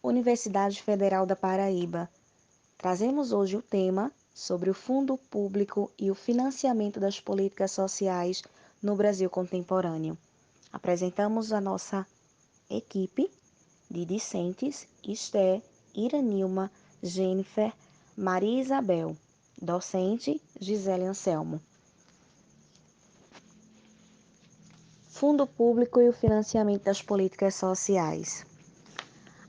Universidade Federal da Paraíba. Trazemos hoje o tema sobre o fundo público e o financiamento das políticas sociais no Brasil contemporâneo. Apresentamos a nossa equipe de discentes: Esté, Iranilma, Jennifer, Maria Isabel. Docente: Gisele Anselmo. Fundo público e o financiamento das políticas sociais.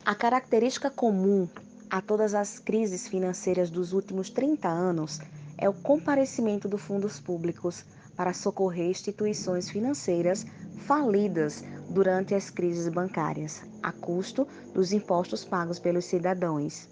A característica comum a todas as crises financeiras dos últimos 30 anos é o comparecimento dos fundos públicos para socorrer instituições financeiras falidas durante as crises bancárias, a custo dos impostos pagos pelos cidadãos.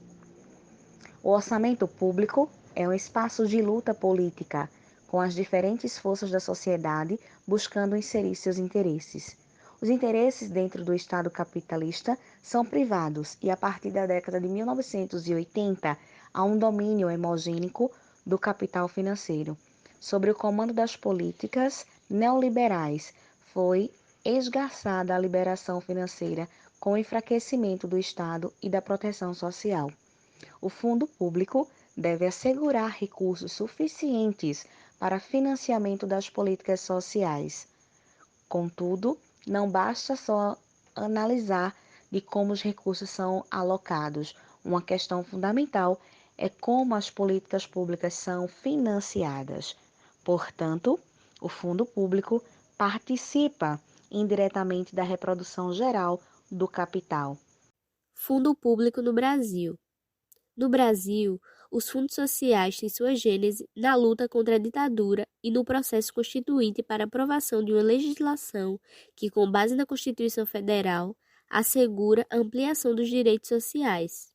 O orçamento público é um espaço de luta política, com as diferentes forças da sociedade buscando inserir seus interesses. Os interesses dentro do Estado capitalista são privados e, a partir da década de 1980, há um domínio hemogênico do capital financeiro. Sob o comando das políticas neoliberais, foi esgarçada a liberação financeira com o enfraquecimento do Estado e da proteção social. O fundo público deve assegurar recursos suficientes para financiamento das políticas sociais. Contudo, não basta só analisar de como os recursos são alocados. Uma questão fundamental é como as políticas públicas são financiadas. Portanto, o fundo público participa indiretamente da reprodução geral do capital. Fundo público no Brasil. No Brasil, os fundos sociais têm sua gênese na luta contra a ditadura e no processo constituinte para aprovação de uma legislação que, com base na Constituição Federal, assegura a ampliação dos direitos sociais.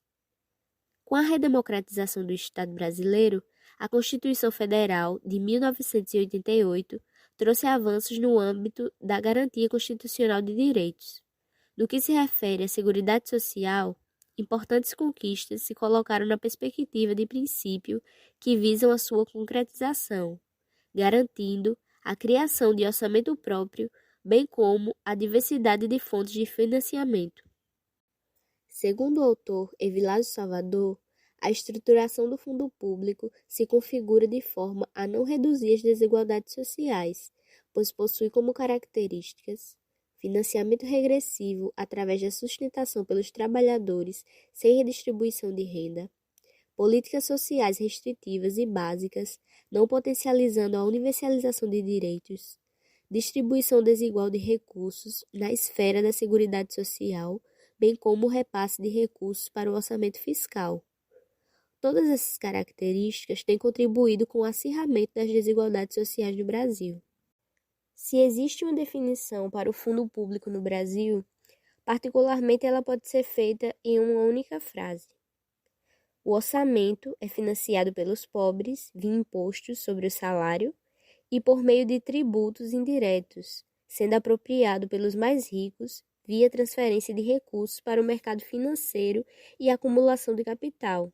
Com a redemocratização do Estado brasileiro, a Constituição Federal de 1988 trouxe avanços no âmbito da garantia constitucional de direitos. No que se refere à Seguridade Social, importantes conquistas se colocaram na perspectiva de princípio que visam a sua concretização, garantindo a criação de orçamento próprio, bem como a diversidade de fontes de financiamento. Segundo o autor Evilásio Salvador, a estruturação do fundo público se configura de forma a não reduzir as desigualdades sociais, pois possui como características financiamento regressivo através da sustentação pelos trabalhadores sem redistribuição de renda, políticas sociais restritivas e básicas, não potencializando a universalização de direitos, distribuição desigual de recursos na esfera da Seguridade Social, bem como o repasse de recursos para o orçamento fiscal. Todas essas características têm contribuído com o acirramento das desigualdades sociais no Brasil. Se existe uma definição para o fundo público no Brasil, particularmente ela pode ser feita em uma única frase. O orçamento é financiado pelos pobres via impostos sobre o salário e por meio de tributos indiretos, sendo apropriado pelos mais ricos via transferência de recursos para o mercado financeiro e acumulação de capital.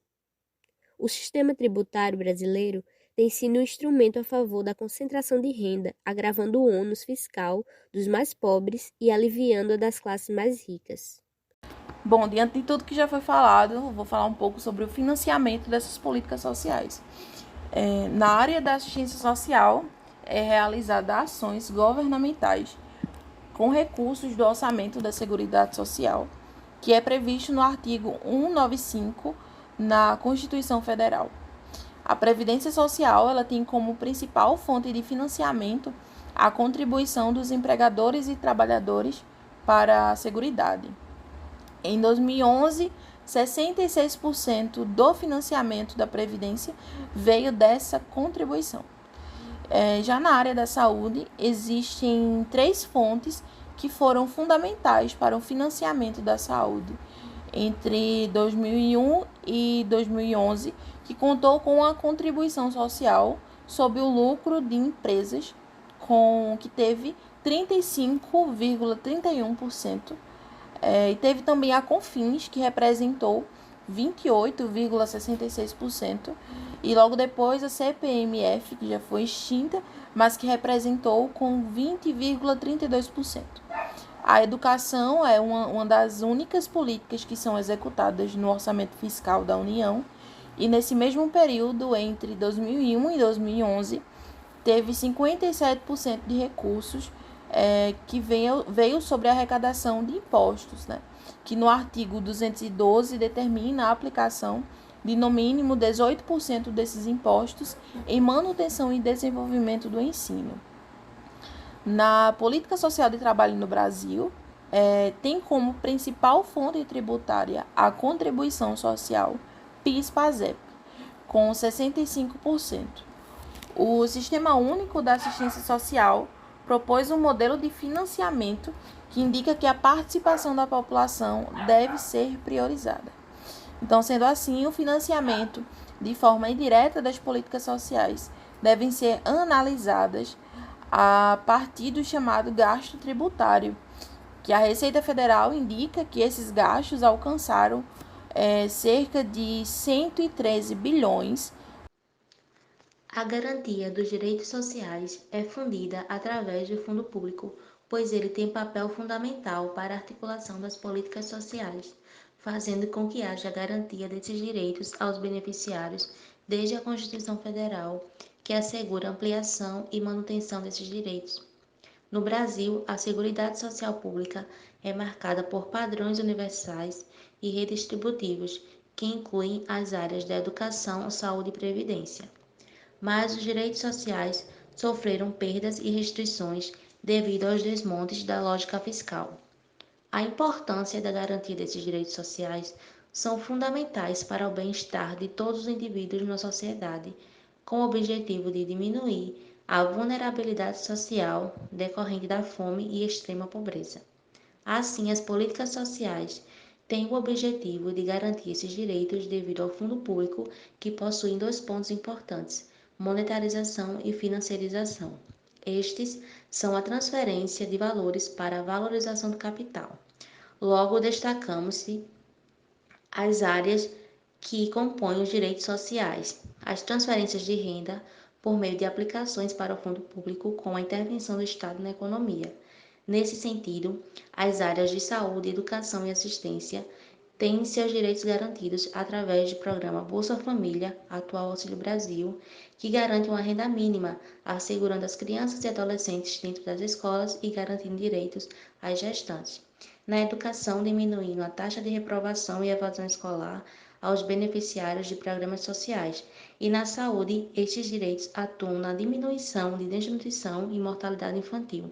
O sistema tributário brasileiro tem sido um instrumento a favor da concentração de renda, agravando o ônus fiscal dos mais pobres e aliviando a das classes mais ricas. Bom, diante de tudo que já foi falado, vou falar um pouco sobre o financiamento dessas políticas sociais. Na área da assistência social, é realizada ações governamentais com recursos do orçamento da Seguridade Social, que é previsto no artigo 195 na Constituição Federal. A Previdência Social ela tem como principal fonte de financiamento a contribuição dos empregadores e trabalhadores para a Seguridade. Em 2011, 66% do financiamento da Previdência veio dessa contribuição. Já na área da saúde, existem 3 fontes que foram fundamentais para o financiamento da saúde entre 2001 e 2011, que contou com a contribuição social sobre o lucro de empresas, que teve 35,31%, e teve também a Confins, que representou 28,66%, e logo depois a CPMF, que já foi extinta, mas que representou com 20,32%. A educação é uma das únicas políticas que são executadas no orçamento fiscal da União, e nesse mesmo período, entre 2001 e 2011, teve 57% de recursos que veio sobre a arrecadação de impostos, né? Que no artigo 212 determina a aplicação de no mínimo 18% desses impostos em manutenção e desenvolvimento do ensino. Na política social de trabalho no Brasil, tem como principal fonte tributária a contribuição social PIS/PASEP, com 65%. O Sistema Único da Assistência Social propôs um modelo de financiamento que indica que a participação da população deve ser priorizada. Então, sendo assim, o financiamento de forma indireta das políticas sociais devem ser analisadas a partir do chamado gasto tributário, que a Receita Federal indica que esses gastos alcançaram cerca de 113 bilhões. A garantia dos direitos sociais é fundida através do Fundo Público, pois ele tem papel fundamental para a articulação das políticas sociais, fazendo com que haja garantia desses direitos aos beneficiários desde a Constituição Federal, que assegura ampliação e manutenção desses direitos. No Brasil, a Seguridade Social Pública é marcada por padrões universais e redistributivos, que incluem as áreas da educação, saúde e previdência. Mas os direitos sociais sofreram perdas e restrições devido aos desmontes da lógica fiscal. A importância da garantia desses direitos sociais são fundamentais para o bem-estar de todos os indivíduos na sociedade, com o objetivo de diminuir a vulnerabilidade social decorrente da fome e extrema pobreza. Assim, as políticas sociais têm o objetivo de garantir esses direitos devido ao fundo público, que possui dois pontos importantes: monetarização e financiarização. Estes são a transferência de valores para a valorização do capital. Logo, destacamos-se as áreas que compõem os direitos sociais, as transferências de renda por meio de aplicações para o fundo público com a intervenção do Estado na economia. Nesse sentido, as áreas de saúde, educação e assistência têm seus direitos garantidos através do programa Bolsa Família, atual Auxílio Brasil, que garante uma renda mínima, assegurando as crianças e adolescentes dentro das escolas e garantindo direitos às gestantes. Na educação, diminuindo a taxa de reprovação e evasão escolar aos beneficiários de programas sociais. E na saúde, estes direitos atuam na diminuição de desnutrição e mortalidade infantil.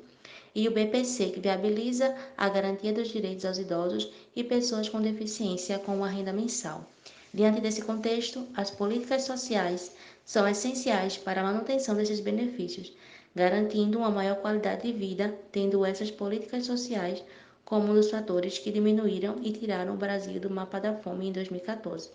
E o BPC, que viabiliza a garantia dos direitos aos idosos e pessoas com deficiência com uma renda mensal. Diante desse contexto, as políticas sociais são essenciais para a manutenção desses benefícios, garantindo uma maior qualidade de vida, tendo essas políticas sociais como um dos fatores que diminuíram e tiraram o Brasil do mapa da fome em 2014.